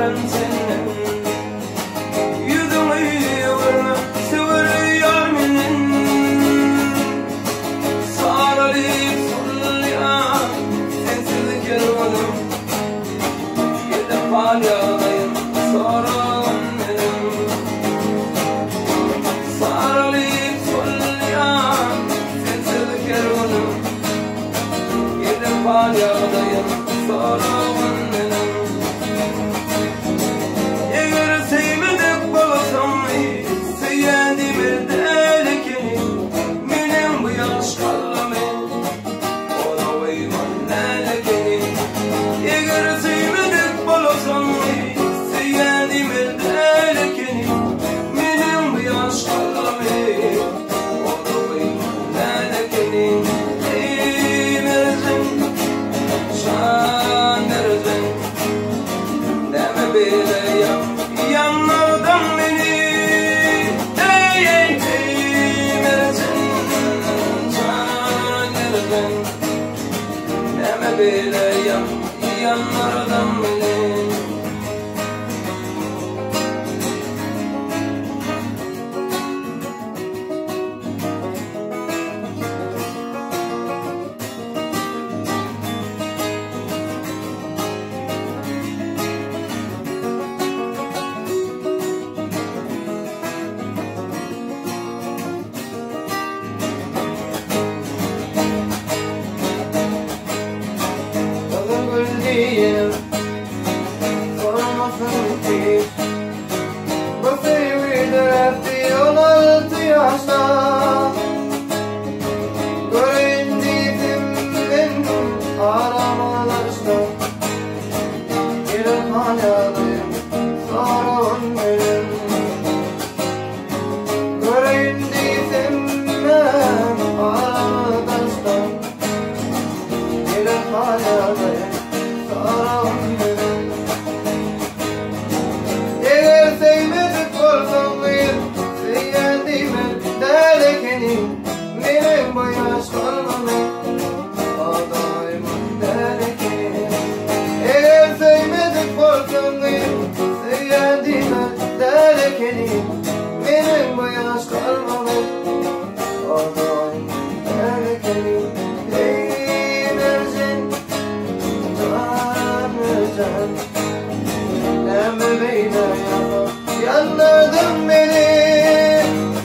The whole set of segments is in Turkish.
ben seninle. Yüzümü yıvırma sıvırı yarminin. Sararıp sollayan sensizlik yarmanım. Yedip halyadayım sarağım benim. Sararıp sollayan sensizlik yarmanım. Yedip halyadayım sarağım benim. Eğer sevmedik balasam sevdiğimi delekini. Benim bu yaş kallamı ona uyman delekini. Eğer sevmedik balasam sevdiğimi delekini. Benim bu yaş kallamı ona uyman delekini. Ey merzen şan merzen deme bile yap yanlardan beni. Ey ey ey merzen şan merzen deme bile yap yanlardan beni. Diyelim sormasın ki bu sevgiler etti 16 yaşta. Göründüğüm benim aramalarışta. Gelip halyadayım sarağım benim. Göründüğüm benim aramalarışta. Gelip halyadayım sarağım benim. Eğer sevmedik olsam sevdiğimi delekeni. Benim bu yaş kalmamı adayımın delekeni. Eğer sevmedik olsam sevdiğimi delekeni. Benim bu yaş kalmamı adayımın delekeni. Ey merzen merzen deme bile yap yanlardan beni.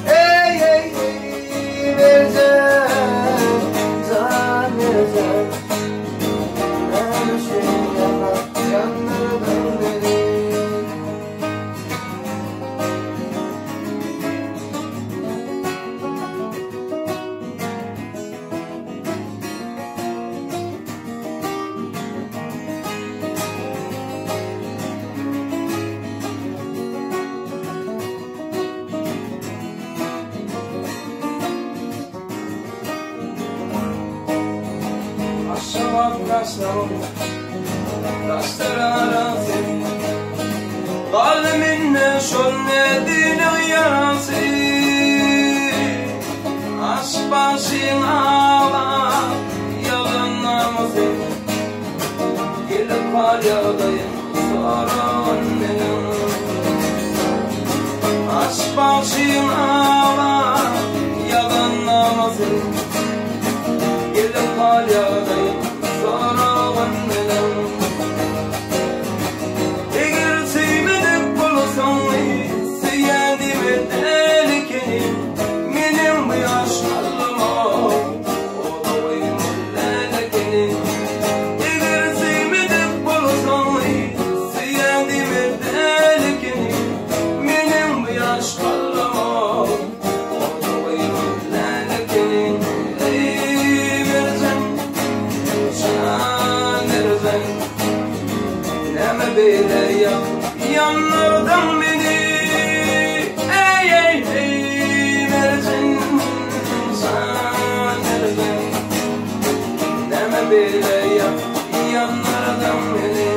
Ey ey ey merzen can merzen deme şey yap yanlardan beni. Kalbiminle şönledin yarası. Aşk başına ağlar yalan namazı. Gelip halyadayım sarağım benim. Aşk başına ağlar yalan namazı. Gelip halyadayım sarağım benim. Eğer sevmedik bulsam sevdiğimi delekeni. Benim bu yaş kalma o da uyumun delekeni. Eğer sevmedik bulsam sevdiğimi delekeni. Benim bu yaş kalma o da uyumun delekeni. Ey merzen şan merzen deme bile yap yanlardan beni. Ey ey ey merzen şan merzen deme bile yap yanlardan beni.